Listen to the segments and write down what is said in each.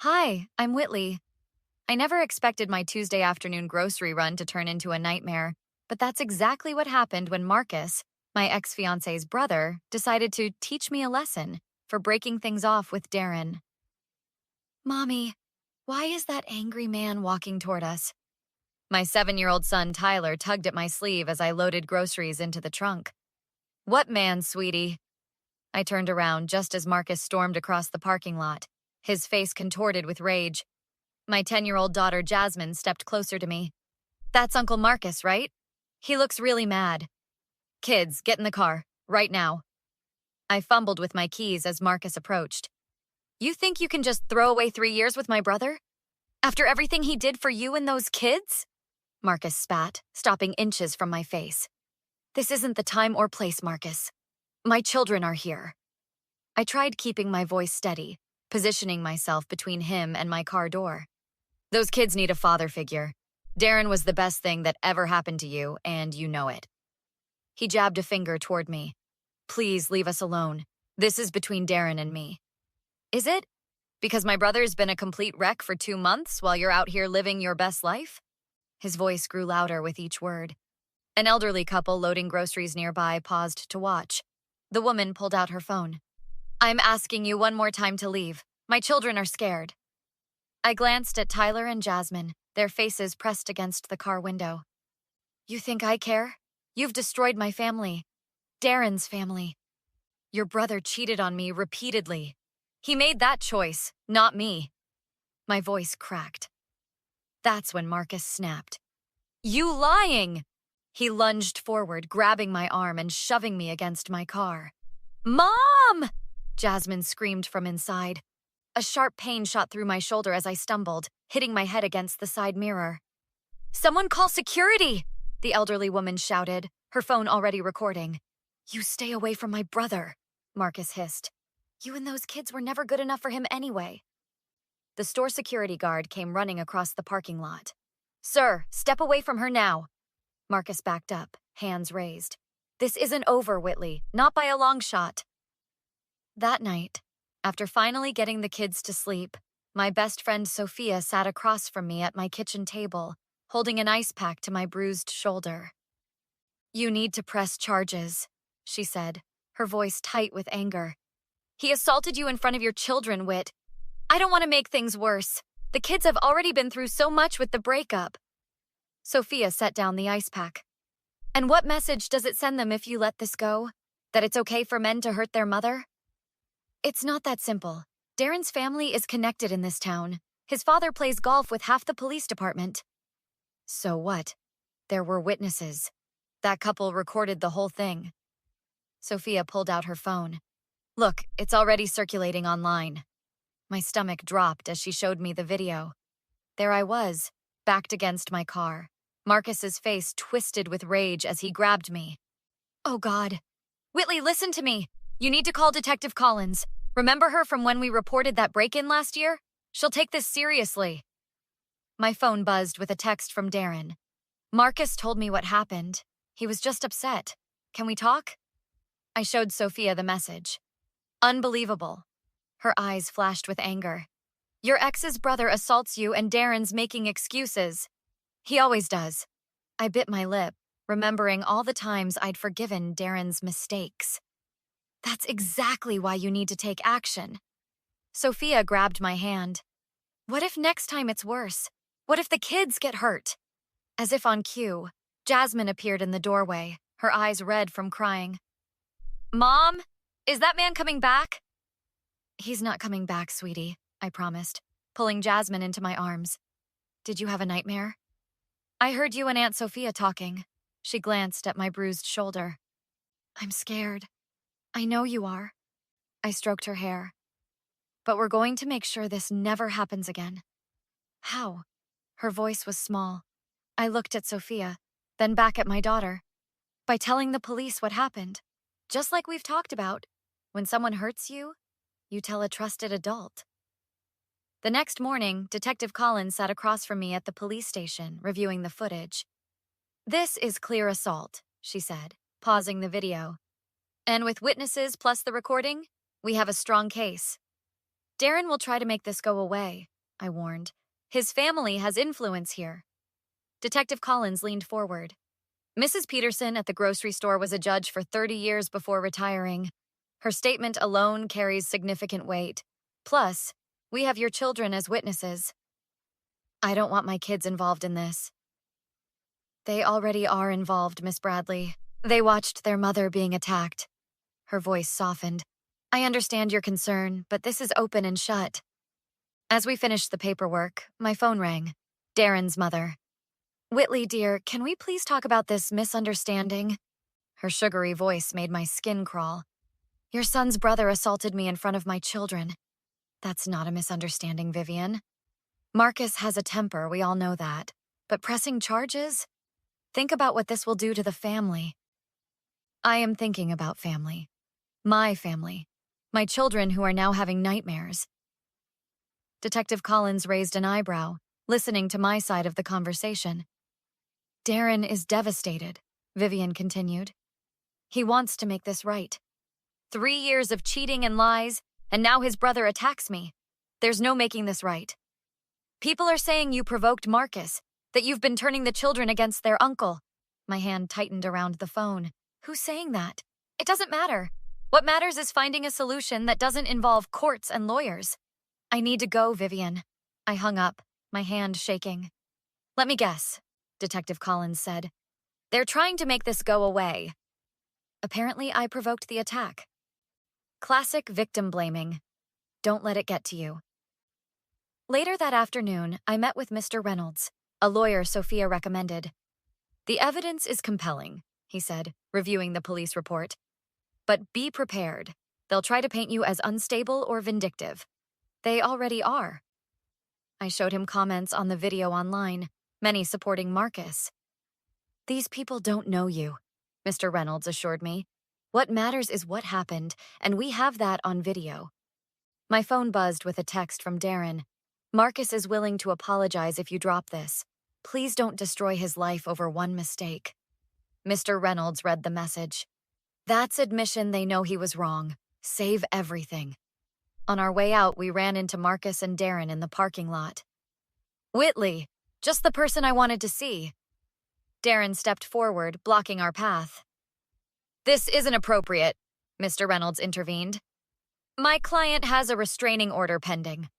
Hi, I'm Whitley. I never expected my Tuesday afternoon grocery run to turn into a nightmare, but that's exactly what happened when Marcus, my ex-fiance's brother, decided to teach me a lesson for breaking things off with Darren. Mommy, why is that angry man walking toward us? My 7-year-old son Tyler tugged at my sleeve as I loaded groceries into the trunk. What man, sweetie? I turned around just as Marcus stormed across the parking lot, his face contorted with rage. My 10-year-old daughter Jasmine stepped closer to me. That's Uncle Marcus, right? He looks really mad. Kids, get in the car, right now. I fumbled with my keys as Marcus approached. You think you can just throw away 3 years with my brother? After everything he did for you and those kids? Marcus spat, stopping inches from my face. This isn't the time or place, Marcus. My children are here. I tried keeping my voice steady, positioning myself between him and my car door. Those kids need a father figure. Darren was the best thing that ever happened to you, and you know it. He jabbed a finger toward me. Please leave us alone. This is between Darren and me. Is it? Because my brother's been a complete wreck for 2 months while you're out here living your best life? His voice grew louder with each word. An elderly couple loading groceries nearby paused to watch. The woman pulled out her phone. I'm asking you one more time to leave. My children are scared. I glanced at Tyler and Jasmine, their faces pressed against the car window. You think I care? You've destroyed my family. Darren's family. Your brother cheated on me repeatedly. He made that choice, not me. My voice cracked. That's when Marcus snapped. You lying! He lunged forward, grabbing my arm and shoving me against my car. Mom! Jasmine screamed from inside. A sharp pain shot through my shoulder as I stumbled, hitting my head against the side mirror. Someone call security! The elderly woman shouted, her phone already recording. You stay away from my brother, Marcus hissed. You and those kids were never good enough for him anyway. The store security guard came running across the parking lot. Sir, step away from her now. Marcus backed up, hands raised. This isn't over, Whitley, not by a long shot. That night, after finally getting the kids to sleep, my best friend Sophia sat across from me at my kitchen table, holding an ice pack to my bruised shoulder. You need to press charges, she said, her voice tight with anger. He assaulted you in front of your children, Whit. I don't want to make things worse. The kids have already been through so much with the breakup. Sophia set down the ice pack. And what message does it send them if you let this go? That it's okay for men to hurt their mother? It's not that simple. Darren's family is connected in this town. His father plays golf with half the police department. So what? There were witnesses. That couple recorded the whole thing. Sophia pulled out her phone. Look, it's already circulating online. My stomach dropped as she showed me the video. There I was, backed against my car. Marcus's face twisted with rage as he grabbed me. Oh God. Whitley, listen to me. You need to call Detective Collins. Remember her from when we reported that break-in last year? She'll take this seriously. My phone buzzed with a text from Darren. Marcus told me what happened. He was just upset. Can we talk? I showed Sophia the message. Unbelievable. Her eyes flashed with anger. Your ex's brother assaults you and Darren's making excuses. He always does. I bit my lip, remembering all the times I'd forgiven Darren's mistakes. That's exactly why you need to take action. Sophia grabbed my hand. What if next time it's worse? What if the kids get hurt? As if on cue, Jasmine appeared in the doorway, her eyes red from crying. Mom, is that man coming back? He's not coming back, sweetie, I promised, pulling Jasmine into my arms. Did you have a nightmare? I heard you and Aunt Sophia talking. She glanced at my bruised shoulder. I'm scared. I know you are. I stroked her hair. But we're going to make sure this never happens again. How? Her voice was small. I looked at Sophia, then back at my daughter. By telling the police what happened. Just like we've talked about. When someone hurts you, you tell a trusted adult. The next morning, Detective Collins sat across from me at the police station, reviewing the footage. This is clear assault, she said, pausing the video. And with witnesses plus the recording, we have a strong case. Darren will try to make this go away, I warned. His family has influence here. Detective Collins leaned forward. Mrs. Peterson at the grocery store was a judge for 30 years before retiring. Her statement alone carries significant weight. Plus, we have your children as witnesses. I don't want my kids involved in this. They already are involved, Miss Bradley. They watched their mother being attacked. Her voice softened. I understand your concern, but this is open and shut. As we finished the paperwork, my phone rang. Darren's mother. Whitley, dear, can we please talk about this misunderstanding? Her sugary voice made my skin crawl. Your son's brother assaulted me in front of my children. That's not a misunderstanding, Vivian. Marcus has a temper, we all know that. But pressing charges? Think about what this will do to the family. I am thinking about family. My family. My children who are now having nightmares. Detective Collins raised an eyebrow, listening to my side of the conversation. Darren is devastated, Vivian continued. He wants to make this right. 3 years of cheating and lies, and now his brother attacks me. There's no making this right. People are saying you provoked Marcus, that you've been turning the children against their uncle. My hand tightened around the phone. Who's saying that? It doesn't matter. What matters is finding a solution that doesn't involve courts and lawyers. I need to go, Vivian. I hung up, my hand shaking. Let me guess, Detective Collins said. They're trying to make this go away. Apparently, I provoked the attack. Classic victim blaming. Don't let it get to you. Later that afternoon, I met with Mr. Reynolds, a lawyer Sophia recommended. The evidence is compelling, he said, reviewing the police report. But be prepared. They'll try to paint you as unstable or vindictive. They already are. I showed him comments on the video online, many supporting Marcus. These people don't know you, Mr. Reynolds assured me. What matters is what happened, and we have that on video. My phone buzzed with a text from Darren. Marcus is willing to apologize if you drop this. Please don't destroy his life over one mistake. Mr. Reynolds read the message. That's admission they know he was wrong. Save everything. On our way out, we ran into Marcus and Darren in the parking lot. Whitley, just the person I wanted to see. Darren stepped forward, blocking our path. This isn't appropriate, Mr. Reynolds intervened. My client has a restraining order pending.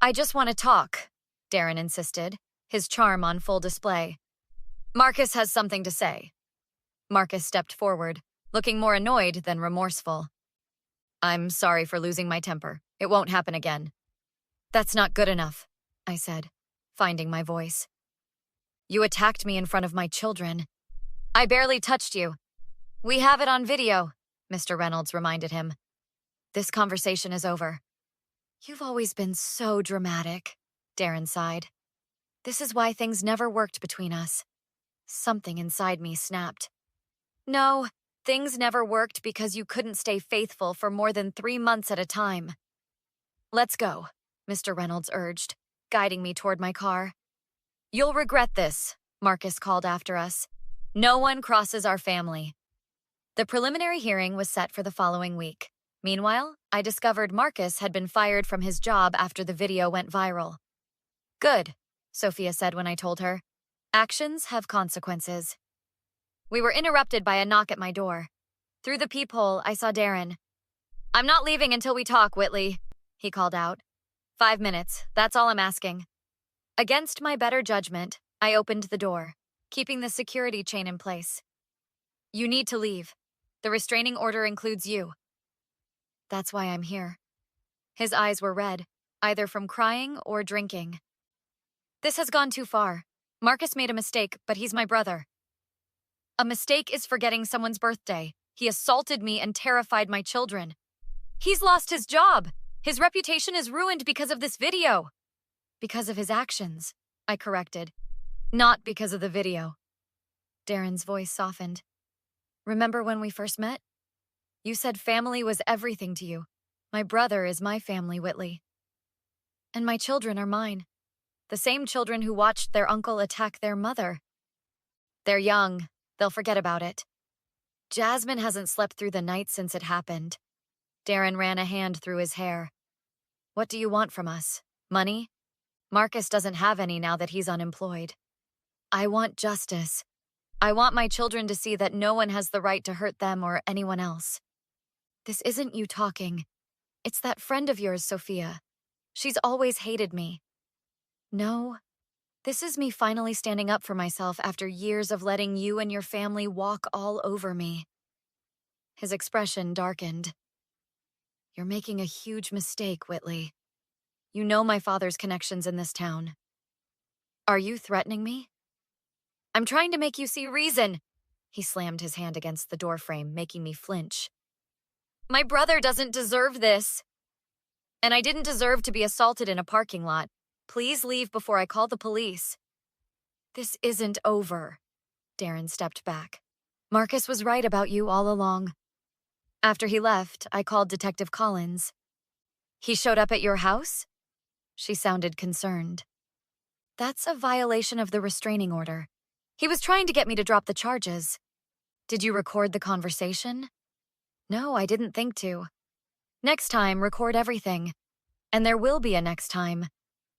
I just want to talk, Darren insisted, his charm on full display. Marcus has something to say. Marcus stepped forward, looking more annoyed than remorseful. I'm sorry for losing my temper. It won't happen again. That's not good enough, I said, finding my voice. You attacked me in front of my children. I barely touched you. We have it on video, Mr. Reynolds reminded him. This conversation is over. You've always been so dramatic, Darren sighed. This is why things never worked between us. Something inside me snapped. No, things never worked because you couldn't stay faithful for more than 3 months at a time. Let's go, Mr. Reynolds urged, guiding me toward my car. You'll regret this, Marcus called after us. No one crosses our family. The preliminary hearing was set for the following week. Meanwhile, I discovered Marcus had been fired from his job after the video went viral. Good, Sophia said when I told her. Actions have consequences. We were interrupted by a knock at my door. Through the peephole, I saw Darren. I'm not leaving until we talk, Whitley, he called out. 5 minutes, that's all I'm asking. Against my better judgment, I opened the door, keeping the security chain in place. You need to leave. The restraining order includes you. That's why I'm here. His eyes were red, either from crying or drinking. This has gone too far. Marcus made a mistake, but he's my brother. A mistake is forgetting someone's birthday. He assaulted me and terrified my children. He's lost his job. His reputation is ruined because of this video. Because of his actions, I corrected. Not because of the video. Darren's voice softened. Remember when we first met? You said family was everything to you. My brother is my family, Whitley. And my children are mine. The same children who watched their uncle attack their mother. They're young. They'll forget about it. Jasmine hasn't slept through the night since it happened. Darren ran a hand through his hair. What do you want from us? Money? Marcus doesn't have any now that he's unemployed. I want justice. I want my children to see that no one has the right to hurt them or anyone else. This isn't you talking. It's that friend of yours, Sophia. She's always hated me. No, this is me finally standing up for myself after years of letting you and your family walk all over me. His expression darkened. You're making a huge mistake, Whitley. You know my father's connections in this town. Are you threatening me? I'm trying to make you see reason. He slammed his hand against the doorframe, making me flinch. My brother doesn't deserve this. And I didn't deserve to be assaulted in a parking lot. Please leave before I call the police. This isn't over. Darren stepped back. Marcus was right about you all along. After he left, I called Detective Collins. He showed up at your house? She sounded concerned. That's a violation of the restraining order. He was trying to get me to drop the charges. Did you record the conversation? No, I didn't think to. Next time, record everything. And there will be a next time.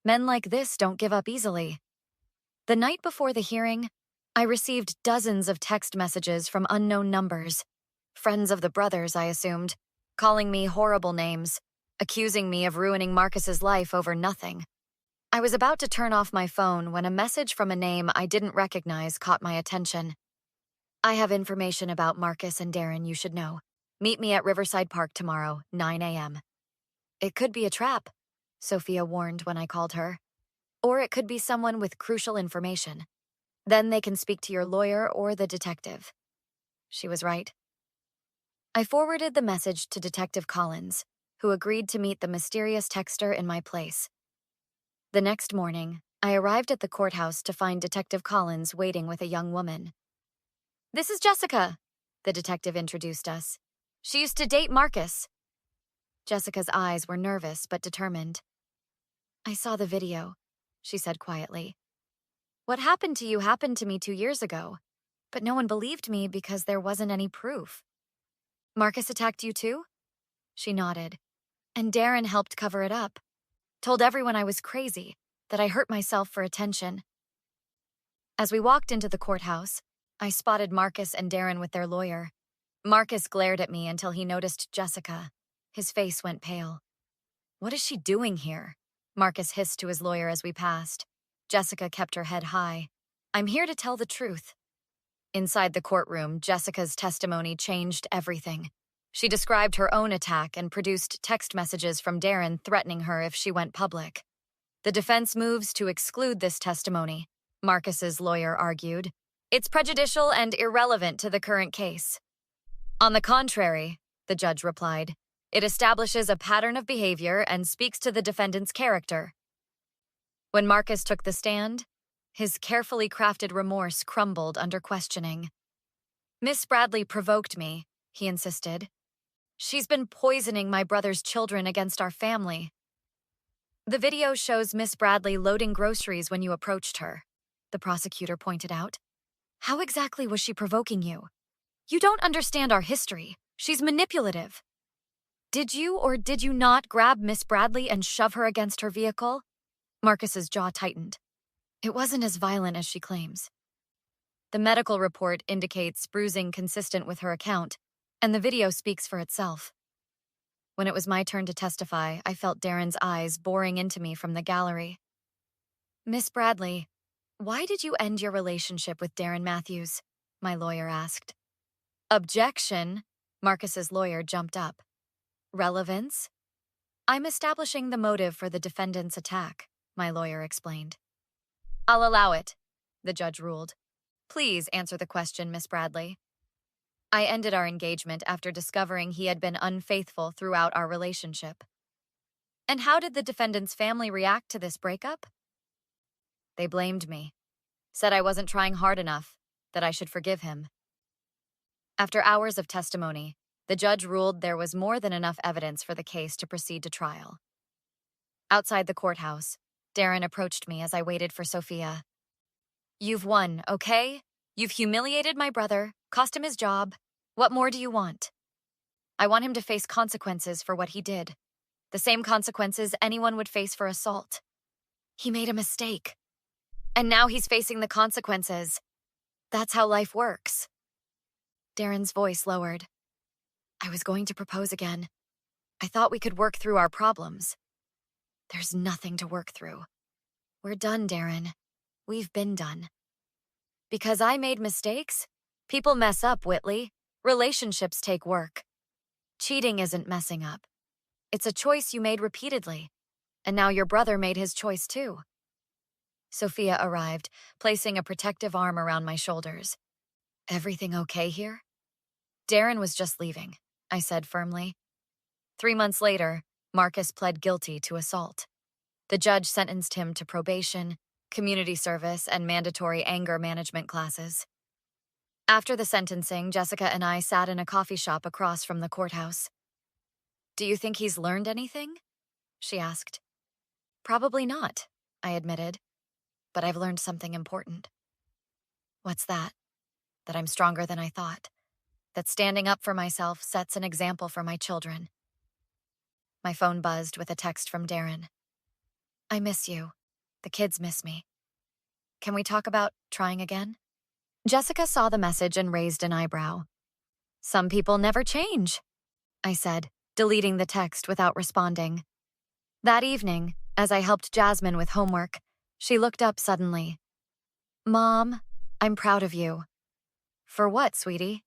Men like this don't give up easily. The night before the hearing, I received dozens of text messages from unknown numbers. Friends of the brothers, I assumed, calling me horrible names, accusing me of ruining Marcus's life over nothing. I was about to turn off my phone when a message from a name I didn't recognize caught my attention. I have information about Marcus and Darren you should know. Meet me at Riverside Park tomorrow, 9 a.m. It could be a trap, Sophia warned when I called her. Or it could be someone with crucial information. Then they can speak to your lawyer or the detective. She was right. I forwarded the message to Detective Collins, who agreed to meet the mysterious texter in my place. The next morning, I arrived at the courthouse to find Detective Collins waiting with a young woman. This is Jessica, the detective introduced us. She used to date Marcus. Jessica's eyes were nervous but determined. I saw the video, she said quietly. What happened to you happened to me 2 years ago, but no one believed me because there wasn't any proof. Marcus attacked you too? She nodded. And Darren helped cover it up. Told everyone I was crazy, that I hurt myself for attention. As we walked into the courthouse, I spotted Marcus and Darren with their lawyer. Marcus glared at me until he noticed Jessica. His face went pale. What is she doing here? Marcus hissed to his lawyer as we passed. Jessica kept her head high. I'm here to tell the truth. Inside the courtroom, Jessica's testimony changed everything. She described her own attack and produced text messages from Darren threatening her if she went public. The defense moves to exclude this testimony, Marcus's lawyer argued. It's prejudicial and irrelevant to the current case. On the contrary, the judge replied, it establishes a pattern of behavior and speaks to the defendant's character. When Marcus took the stand, his carefully crafted remorse crumbled under questioning. Miss Bradley provoked me, he insisted. She's been poisoning my brother's children against our family. The video shows Miss Bradley loading groceries when you approached her, the prosecutor pointed out. How exactly was she provoking you? You don't understand our history. She's manipulative. Did you or did you not grab Miss Bradley and shove her against her vehicle? Marcus's jaw tightened. It wasn't as violent as she claims. The medical report indicates bruising consistent with her account, and the video speaks for itself. When it was my turn to testify, I felt Darren's eyes boring into me from the gallery. Miss Bradley, why did you end your relationship with Darren Matthews? My lawyer asked. Objection, Marcus's lawyer jumped up. Relevance? I'm establishing the motive for the defendant's attack, my lawyer explained. I'll allow it, the judge ruled. Please answer the question, Miss Bradley. I ended our engagement after discovering he had been unfaithful throughout our relationship. And how did the defendant's family react to this breakup? They blamed me, said I wasn't trying hard enough, that I should forgive him. After hours of testimony, the judge ruled there was more than enough evidence for the case to proceed to trial. Outside the courthouse, Darren approached me as I waited for Sophia. You've won, okay? You've humiliated my brother, cost him his job. What more do you want? I want him to face consequences for what he did. The same consequences anyone would face for assault. He made a mistake. And now he's facing the consequences. That's how life works. Darren's voice lowered. I was going to propose again. I thought we could work through our problems. There's nothing to work through. We're done, Darren. We've been done. Because I made mistakes? People mess up, Whitley. Relationships take work. Cheating isn't messing up. It's a choice you made repeatedly. And now your brother made his choice too. Sophia arrived, placing a protective arm around my shoulders. Everything okay here? Darren was just leaving, I said firmly. 3 months later, Marcus pled guilty to assault. The judge sentenced him to probation, community service, and mandatory anger management classes. After the sentencing, Jessica and I sat in a coffee shop across from the courthouse. Do you think he's learned anything? She asked. Probably not, I admitted. But I've learned something important. What's that? That I'm stronger than I thought. That standing up for myself sets an example for my children. My phone buzzed with a text from Darren. I miss you. The kids miss me. Can we talk about trying again? Jessica saw the message and raised an eyebrow. Some people never change, I said, deleting the text without responding. That evening, as I helped Jasmine with homework, she looked up suddenly. Mom, I'm proud of you. For what, sweetie?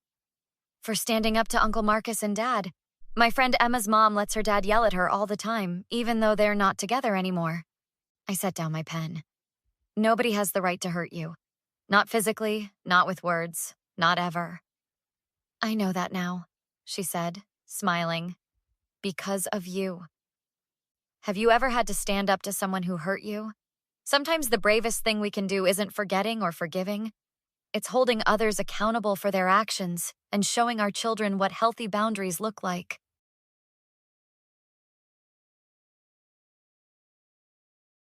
For standing up to Uncle Marcus and Dad. My friend Emma's mom lets her dad yell at her all the time, even though they're not together anymore. I set down my pen. Nobody has the right to hurt you. Not physically, not with words, not ever. I know that now, she said, smiling. Because of you. Have you ever had to stand up to someone who hurt you? Sometimes the bravest thing we can do isn't forgetting or forgiving. It's holding others accountable for their actions and showing our children what healthy boundaries look like.